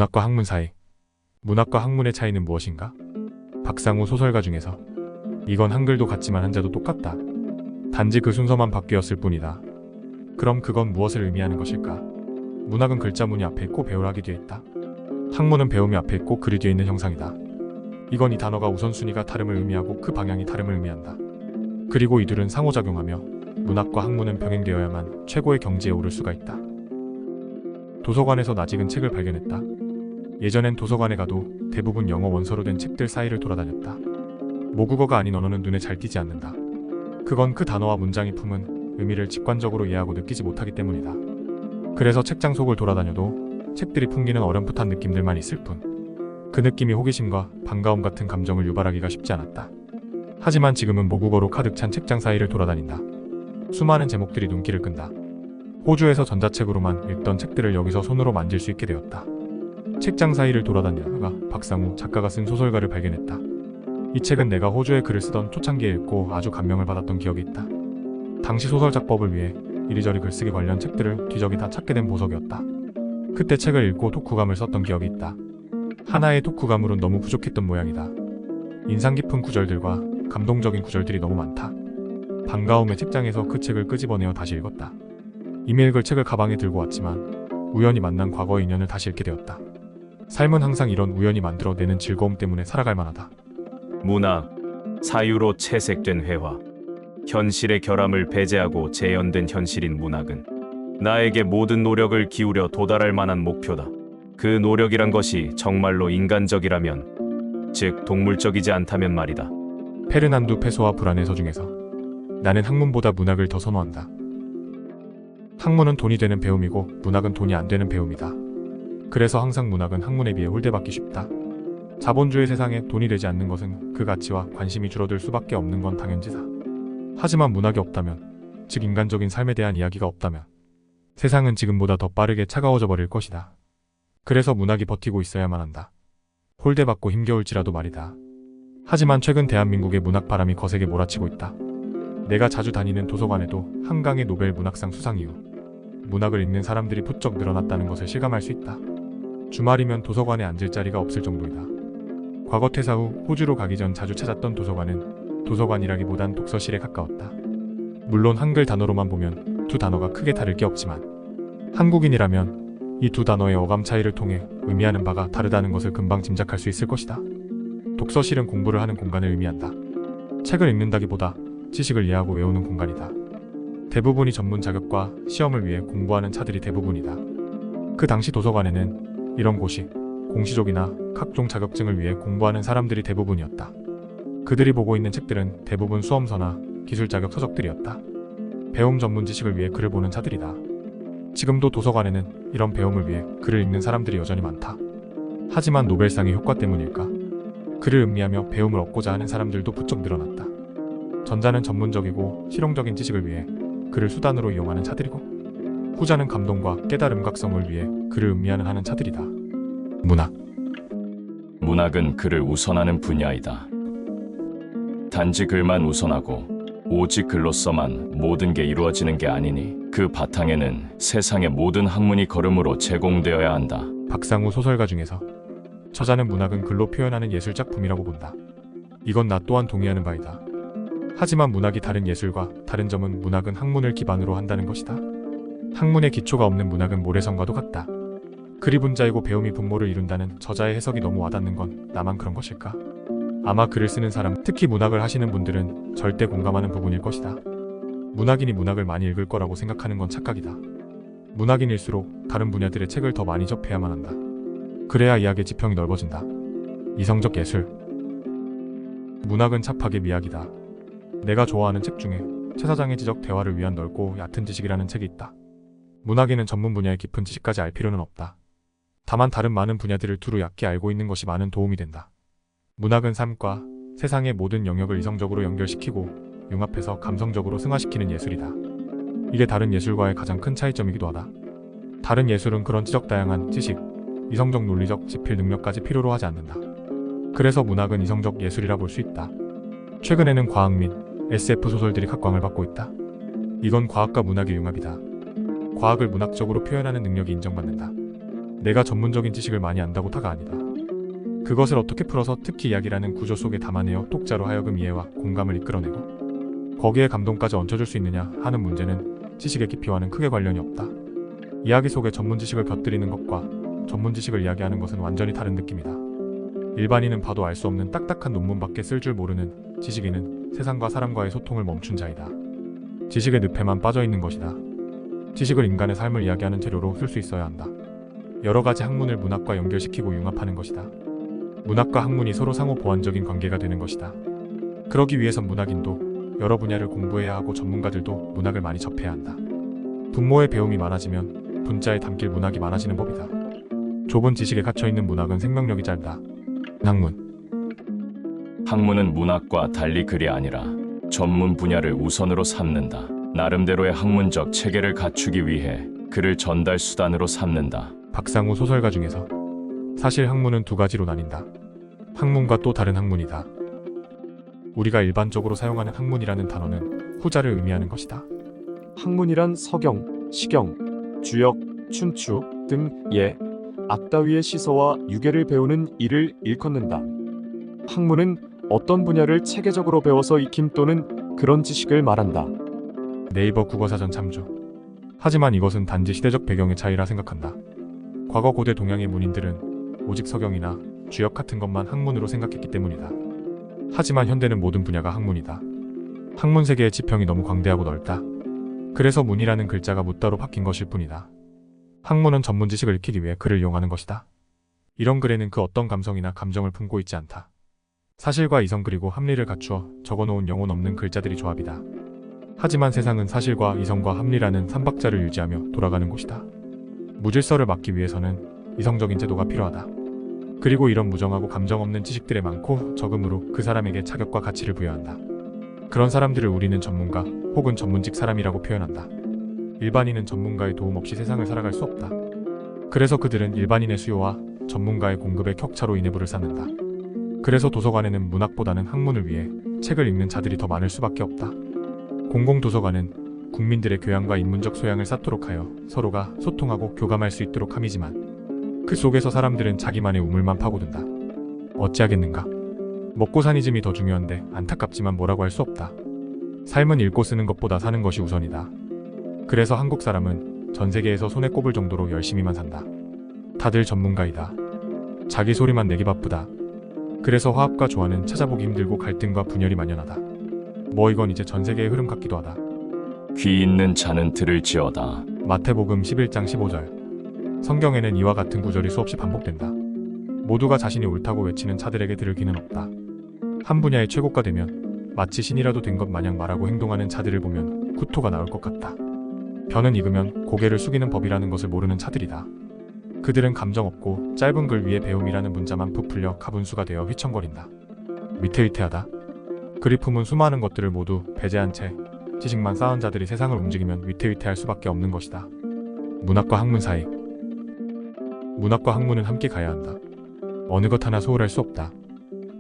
문학과 학문 사이. 문학과 학문의 차이는 무엇인가? 박상우 소설가 중에서 이건 한글도 같지만 한자도 똑같다. 단지 그 순서만 바뀌었을 뿐이다. 그럼 그건 무엇을 의미하는 것일까? 문학은 글자문이 앞에 있고 배우락이 뒤에 있다. 학문은 배움이 앞에 있고 글이 뒤에 있는 형상이다. 이건 이 단어가 우선순위가 다름을 의미하고 그 방향이 다름을 의미한다. 그리고 이들은 상호작용하며 문학과 학문은 병행되어야만 최고의 경지에 오를 수가 있다. 도서관에서 낯익은 책을 발견했다. 예전엔 도서관에 가도 대부분 영어 원서로 된 책들 사이를 돌아다녔다. 모국어가 아닌 언어는 눈에 잘 띄지 않는다. 그건 그 단어와 문장이 품은 의미를 직관적으로 이해하고 느끼지 못하기 때문이다. 그래서 책장 속을 돌아다녀도 책들이 풍기는 어렴풋한 느낌들만 있을 뿐 그 느낌이 호기심과 반가움 같은 감정을 유발하기가 쉽지 않았다. 하지만 지금은 모국어로 가득 찬 책장 사이를 돌아다닌다. 수많은 제목들이 눈길을 끈다. 호주에서 전자책으로만 읽던 책들을 여기서 손으로 만질 수 있게 되었다. 책장 사이를 돌아다니다가 박상우 작가가 쓴 소설가를 발견했다. 이 책은 내가 호주에 글을 쓰던 초창기에 읽고 아주 감명을 받았던 기억이 있다. 당시 소설 작법을 위해 이리저리 글쓰기 관련 책들을 뒤적이다 찾게 된 보석이었다. 그때 책을 읽고 독후감을 썼던 기억이 있다. 하나의 독후감으론 너무 부족했던 모양이다. 인상 깊은 구절들과 감동적인 구절들이 너무 많다. 반가움에 책장에서 그 책을 끄집어내어 다시 읽었다. 이미 읽을 책을 가방에 들고 왔지만 우연히 만난 과거의 인연을 다시 읽게 되었다. 삶은 항상 이런 우연히 만들어내는 즐거움 때문에 살아갈 만하다. 문학, 사유로 채색된 회화, 현실의 결함을 배제하고 재현된 현실인 문학은 나에게 모든 노력을 기울여 도달할 만한 목표다. 그 노력이란 것이 정말로 인간적이라면, 즉 동물적이지 않다면 말이다. 페르난두 페소와 불안의 서중에서 나는 학문보다 문학을 더 선호한다. 학문은 돈이 되는 배움이고 문학은 돈이 안 되는 배움이다. 그래서 항상 문학은 학문에 비해 홀대받기 쉽다. 자본주의 세상에 돈이 되지 않는 것은 그 가치와 관심이 줄어들 수밖에 없는 건 당연지다. 하지만 문학이 없다면, 즉 인간적인 삶에 대한 이야기가 없다면 세상은 지금보다 더 빠르게 차가워져 버릴 것이다. 그래서 문학이 버티고 있어야만 한다. 홀대받고 힘겨울지라도 말이다. 하지만 최근 대한민국의 문학 바람이 거세게 몰아치고 있다. 내가 자주 다니는 도서관에도 한강의 노벨 문학상 수상 이후 문학을 읽는 사람들이 부쩍 늘어났다는 것을 실감할 수 있다. 주말이면 도서관에 앉을 자리가 없을 정도이다. 과거 퇴사 후 호주로 가기 전 자주 찾았던 도서관은 도서관이라기보단 독서실에 가까웠다. 물론 한글 단어로만 보면 두 단어가 크게 다를 게 없지만 한국인이라면 이 두 단어의 어감 차이를 통해 의미하는 바가 다르다는 것을 금방 짐작할 수 있을 것이다. 독서실은 공부를 하는 공간을 의미한다. 책을 읽는다기보다 지식을 이해하고 외우는 공간이다. 대부분이 전문 자격과 시험을 위해 공부하는 차들이 대부분이다. 그 당시 도서관에는 이런 곳이 공시족이나 각종 자격증을 위해 공부하는 사람들이 대부분이었다. 그들이 보고 있는 책들은 대부분 수험서나 기술 자격 서적들이었다. 배움 전문 지식을 위해 글을 보는 차들이다. 지금도 도서관에는 이런 배움을 위해 글을 읽는 사람들이 여전히 많다. 하지만 노벨상의 효과 때문일까? 글을 음미하며 배움을 얻고자 하는 사람들도 부쩍 늘어났다. 전자는 전문적이고 실용적인 지식을 위해 글을 수단으로 이용하는 차들이고, 후자는 감동과 깨달음 각성을 위해 글을 음미하는 하는 차들이다. 문학. 문학은 글을 우선하는 분야이다. 단지 글만 우선하고 오직 글로서만 모든 게 이루어지는 게 아니니 그 바탕에는 세상의 모든 학문이 걸음으로 제공되어야 한다. 박상우 소설가 중에서 저자는 문학은 글로 표현하는 예술작품이라고 본다. 이건 나 또한 동의하는 바이다. 하지만 문학이 다른 예술과 다른 점은 문학은 학문을 기반으로 한다는 것이다. 학문의 기초가 없는 문학은 모래성과도 같다. 글이 분자이고 배움이 분모를 이룬다는 저자의 해석이 너무 와닿는 건 나만 그런 것일까? 아마 글을 쓰는 사람, 특히 문학을 하시는 분들은 절대 공감하는 부분일 것이다. 문학인이 문학을 많이 읽을 거라고 생각하는 건 착각이다. 문학인일수록 다른 분야들의 책을 더 많이 접해야만 한다. 그래야 이야기의 지평이 넓어진다. 이성적 예술. 문학은 찹하게 미학이다. 내가 좋아하는 책 중에 최 사장의 지적 대화를 위한 넓고 얕은 지식이라는 책이 있다. 문학인은 전문 분야의 깊은 지식까지 알 필요는 없다. 다만 다른 많은 분야들을 두루 얕게 알고 있는 것이 많은 도움이 된다. 문학은 삶과 세상의 모든 영역을 이성적으로 연결시키고 융합해서 감성적으로 승화시키는 예술이다. 이게 다른 예술과의 가장 큰 차이점이기도 하다. 다른 예술은 그런 지적다양한 지식, 이성적 논리적 지필 능력까지 필요로 하지 않는다. 그래서 문학은 이성적 예술이라 볼 수 있다. 최근에는 과학 및 SF 소설들이 각광을 받고 있다. 이건 과학과 문학의 융합이다. 과학을 문학적으로 표현하는 능력이 인정받는다. 내가 전문적인 지식을 많이 안다고 타가 아니다. 그것을 어떻게 풀어서 특히 이야기라는 구조 속에 담아내어 독자로 하여금 이해와 공감을 이끌어내고 거기에 감동까지 얹혀줄 수 있느냐 하는 문제는 지식의 깊이와는 크게 관련이 없다. 이야기 속에 전문 지식을 곁들이는 것과 전문 지식을 이야기하는 것은 완전히 다른 느낌이다. 일반인은 봐도 알 수 없는 딱딱한 논문밖에 쓸 줄 모르는 지식인은 세상과 사람과의 소통을 멈춘 자이다. 지식의 늪에만 빠져있는 것이다. 지식을 인간의 삶을 이야기하는 재료로 쓸 수 있어야 한다. 여러 가지 학문을 문학과 연결시키고 융합하는 것이다. 문학과 학문이 서로 상호 보완적인 관계가 되는 것이다. 그러기 위해선 문학인도 여러 분야를 공부해야 하고 전문가들도 문학을 많이 접해야 한다. 분모의 배움이 많아지면 분자에 담길 문학이 많아지는 법이다. 좁은 지식에 갇혀있는 문학은 생명력이 짧다. 학문. 학문은 문학과 달리 글이 아니라 전문 분야를 우선으로 삼는다. 나름대로의 학문적 체계를 갖추기 위해 글을 전달 수단으로 삼는다. 박상우 소설가 중에서 사실 학문은 두 가지로 나뉜다. 학문과 또 다른 학문이다. 우리가 일반적으로 사용하는 학문이라는 단어는 후자를 의미하는 것이다. 학문이란 서경, 시경, 주역, 춘추 등 악다위의 시서와 유계를 배우는 이를 일컫는다. 학문은 어떤 분야를 체계적으로 배워서 익힘 또는 그런 지식을 말한다. 네이버 국어사전 참조. 하지만 이것은 단지 시대적 배경의 차이라 생각한다. 과거 고대 동양의 문인들은 오직 서경이나 주역 같은 것만 학문으로 생각했기 때문이다. 하지만 현대는 모든 분야가 학문이다. 학문 세계의 지평이 너무 광대하고 넓다. 그래서 문이라는 글자가 묻다로 바뀐 것일 뿐이다. 학문은 전문 지식을 익히기 위해 글을 이용하는 것이다. 이런 글에는 그 어떤 감성이나 감정을 품고 있지 않다. 사실과 이성 그리고 합리를 갖추어 적어놓은 영혼 없는 글자들이 조합이다. 하지만 세상은 사실과 이성과 합리라는 삼박자를 유지하며 돌아가는 곳이다. 무질서를 막기 위해서는 이성적인 제도가 필요하다. 그리고 이런 무정하고 감정 없는 지식들의 많고 적음으로 그 사람에게 자격과 가치를 부여한다. 그런 사람들을 우리는 전문가 혹은 전문직 사람이라고 표현한다. 일반인은 전문가의 도움 없이 세상을 살아갈 수 없다. 그래서 그들은 일반인의 수요와 전문가의 공급의 격차로 인해 불을 쌓는다. 그래서 도서관에는 문학보다는 학문을 위해 책을 읽는 자들이 더 많을 수밖에 없다. 공공도서관은 국민들의 교양과 인문적 소양을 쌓도록 하여 서로가 소통하고 교감할 수 있도록 함이지만 그 속에서 사람들은 자기만의 우물만 파고든다. 어찌하겠는가? 먹고 사니즘이 더 중요한데 안타깝지만 뭐라고 할 수 없다. 삶은 읽고 쓰는 것보다 사는 것이 우선이다. 그래서 한국 사람은 전 세계에서 손에 꼽을 정도로 열심히만 산다. 다들 전문가이다. 자기 소리만 내기 바쁘다. 그래서 화합과 조화는 찾아보기 힘들고 갈등과 분열이 만연하다. 뭐 이건 이제 전 세계의 흐름 같기도 하다. 귀 있는 자는 들을지어다. 마태복음 11장 15절. 성경에는 이와 같은 구절이 수없이 반복된다. 모두가 자신이 옳다고 외치는 자들에게 들을 귀는 없다. 한 분야의 최고가 되면 마치 신이라도 된 것 마냥 말하고 행동하는 자들을 보면 구토가 나올 것 같다. 벼는 익으면 고개를 숙이는 법이라는 것을 모르는 자들이다. 그들은 감정 없고 짧은 글 위에 배움이라는 문자만 부풀려 가분수가 되어 휘청거린다. 위태위태하다. 글이 품은 수많은 것들을 모두 배제한 채 지식만 쌓은 자들이 세상을 움직이면 위태위태할 수밖에 없는 것이다. 문학과 학문 사이. 문학과 학문은 함께 가야 한다. 어느 것 하나 소홀할 수 없다.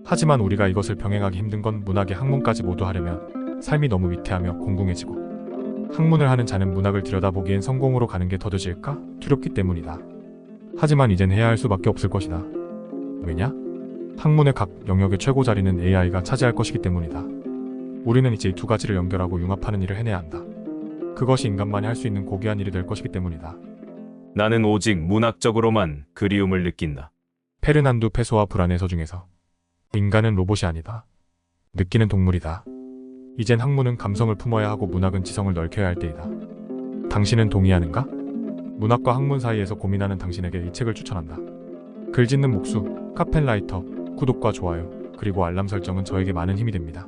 하지만 우리가 이것을 병행하기 힘든 건 문학의 학문까지 모두 하려면 삶이 너무 위태하며 공공해지고 학문을 하는 자는 문학을 들여다보기엔 성공으로 가는 게 더뎌질까 두렵기 때문이다. 하지만 이젠 해야 할 수밖에 없을 것이다. 왜냐? 학문의 각 영역의 최고 자리는 AI가 차지할 것이기 때문이다. 우리는 이제 이 두 가지를 연결하고 융합하는 일을 해내야 한다. 그것이 인간만이 할 수 있는 고귀한 일이 될 것이기 때문이다. 나는 오직 문학적으로만 그리움을 느낀다. 페르난두 페소아 불안의 서중에서 인간은 로봇이 아니다. 느끼는 동물이다. 이젠 학문은 감성을 품어야 하고 문학은 지성을 넓혀야 할 때이다. 당신은 동의하는가? 문학과 학문 사이에서 고민하는 당신에게 이 책을 추천한다. 글 짓는 목수, 카펜라이터, 구독과 좋아요, 그리고 알람 설정은 저에게 많은 힘이 됩니다.